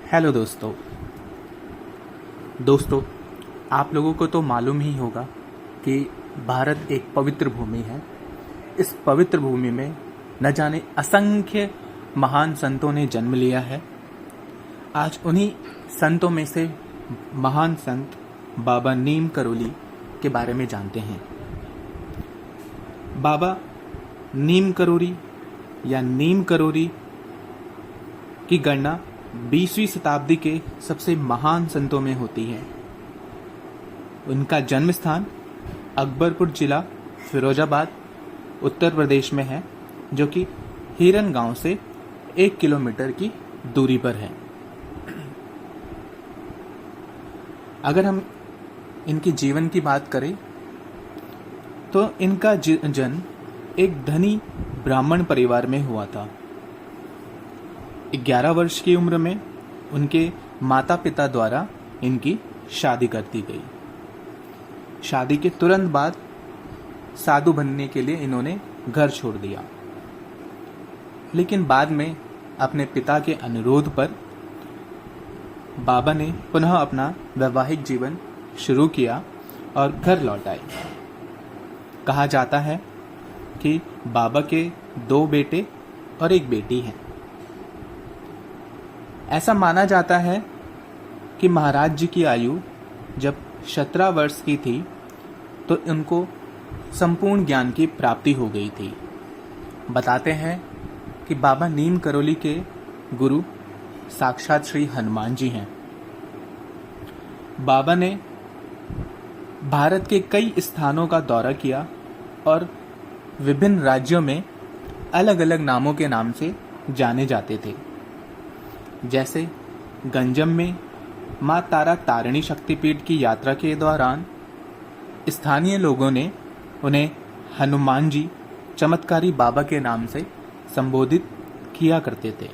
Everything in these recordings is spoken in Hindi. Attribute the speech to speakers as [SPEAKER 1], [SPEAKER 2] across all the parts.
[SPEAKER 1] हेलो दोस्तों, आप लोगों को तो मालूम ही होगा कि भारत एक पवित्र भूमि है। इस पवित्र भूमि में न जाने असंख्य महान संतों ने जन्म लिया है। आज उन्हीं संतों में से महान संत बाबा नीम करोली के बारे में जानते हैं। बाबा नीम करोली या नीम करोली की गणना 20वीं शताब्दी के सबसे महान संतों में होती है। उनका जन्म स्थान अकबरपुर जिला फिरोजाबाद उत्तर प्रदेश में है, जो कि हिरन गांव से 1 किलोमीटर की दूरी पर है। अगर हम इनके जीवन की बात करें तो इनका जन्म एक धनी ब्राह्मण परिवार में हुआ था। 11 वर्ष की उम्र में उनके माता पिता द्वारा इनकी शादी कर दी गई। शादी के तुरंत बाद साधु बनने के लिए इन्होंने घर छोड़ दिया, लेकिन बाद में अपने पिता के अनुरोध पर बाबा ने पुनः अपना वैवाहिक जीवन शुरू किया और घर लौट आए। कहा जाता है कि बाबा के 2 बेटे और 1 बेटी है। ऐसा माना जाता है कि महाराज जी की आयु जब 17 वर्ष की थी तो उनको संपूर्ण ज्ञान की प्राप्ति हो गई थी। बताते हैं कि बाबा नीम करोली के गुरु साक्षात श्री हनुमान जी हैं। बाबा ने भारत के कई स्थानों का दौरा किया और विभिन्न राज्यों में अलग अलग नामों के नाम से जाने जाते थे। जैसे गंजम में मां तारा तारिणी शक्तिपीठ की यात्रा के दौरान स्थानीय लोगों ने उन्हें हनुमान जी चमत्कारी बाबा के नाम से संबोधित किया करते थे।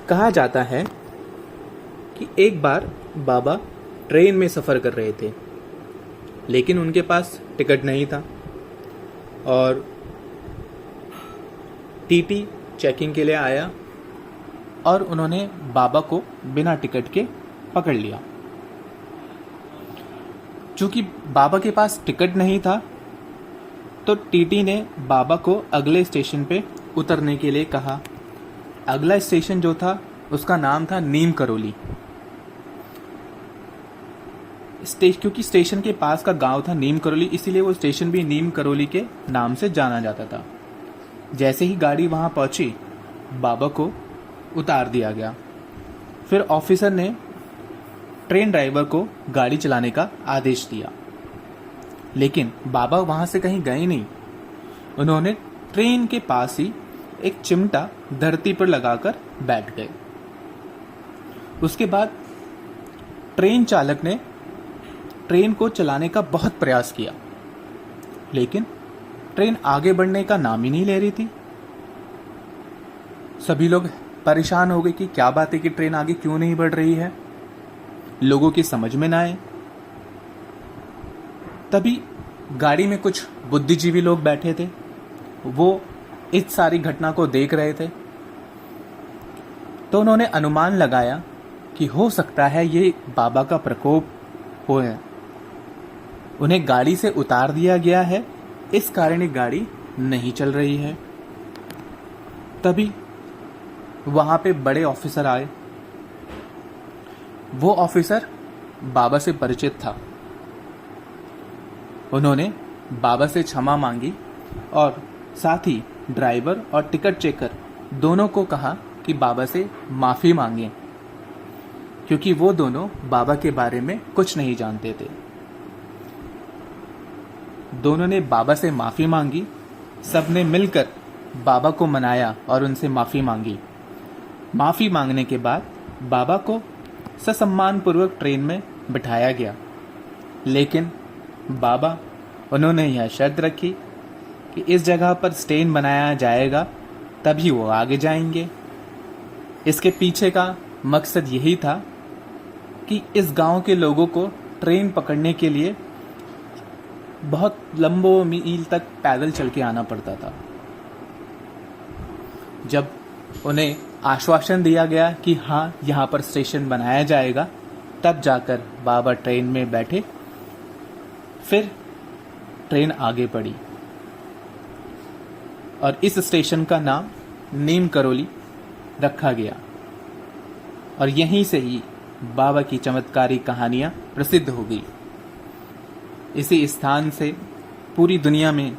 [SPEAKER 1] कहा जाता है कि एक बार बाबा ट्रेन में सफ़र कर रहे थे, लेकिन उनके पास टिकट नहीं था और टीटी चेकिंग के लिए आया और उन्होंने बाबा को बिना टिकट के पकड़ लिया। चूंकि बाबा के पास टिकट नहीं था तो टीटी ने बाबा को अगले स्टेशन पे उतरने के लिए कहा। अगला स्टेशन जो था उसका नाम था नीम करोली। क्योंकि स्टेशन के पास का गांव था नीम करोली, इसीलिए वो स्टेशन भी नीम करोली के नाम से जाना जाता था। जैसे ही गाड़ी वहां पहुंची, बाबा को उतार दिया गया। फिर ऑफिसर ने ट्रेन ड्राइवर को गाड़ी चलाने का आदेश दिया, लेकिन बाबा वहां से कहीं गए नहीं। उन्होंने ट्रेन के पास ही एक चिमटा धरती पर लगाकर बैठ गए। उसके बाद ट्रेन चालक ने ट्रेन को चलाने का बहुत प्रयास किया, लेकिन ट्रेन आगे बढ़ने का नाम ही नहीं ले रही थी। सभी लोग परेशान हो गए कि क्या बात है कि ट्रेन आगे क्यों नहीं बढ़ रही है, लोगों की समझ में ना आए। तभी गाड़ी में कुछ बुद्धिजीवी लोग बैठे थे, वो इस सारी घटना को देख रहे थे। तो उन्होंने अनुमान लगाया कि हो सकता है ये बाबा का प्रकोप हो है। उन्हें गाड़ी से उतार दिया गया है, इस कारण ये गाड़ी नहीं चल रही है। तभी वहां पे बड़े ऑफिसर आए। वो ऑफिसर बाबा से परिचित था। उन्होंने बाबा से क्षमा मांगी और साथ ही ड्राइवर और टिकट चेकर दोनों को कहा कि बाबा से माफी मांगे, क्योंकि वो दोनों बाबा के बारे में कुछ नहीं जानते थे। दोनों ने बाबा से माफी मांगी। सबने मिलकर बाबा को मनाया और उनसे माफी मांगी। माफी मांगने के बाद बाबा को ससम्मान पूर्वक ट्रेन में बिठाया गया, लेकिन बाबा उन्होंने यह शर्त रखी कि इस जगह पर स्टेशन बनाया जाएगा तभी वो आगे जाएंगे। इसके पीछे का मकसद यही था कि इस गांव के लोगों को ट्रेन पकड़ने के लिए बहुत लंबों मील तक पैदल चल के आना पड़ता था। जब उन्हें आश्वासन दिया गया कि हाँ यहाँ पर स्टेशन बनाया जाएगा, तब जाकर बाबा ट्रेन में बैठे। फिर ट्रेन आगे बढ़ी और इस स्टेशन का नाम नीम करौली रखा गया और यहीं से ही बाबा की चमत्कारी कहानियाँ प्रसिद्ध हो गई। इसी स्थान से पूरी दुनिया में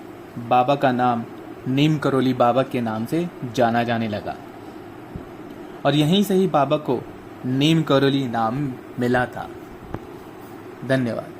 [SPEAKER 1] बाबा का नाम नीम करौली बाबा के नाम से जाना जाने लगा और यहीं से ही बाबा को नीम करौली नाम मिला था। धन्यवाद।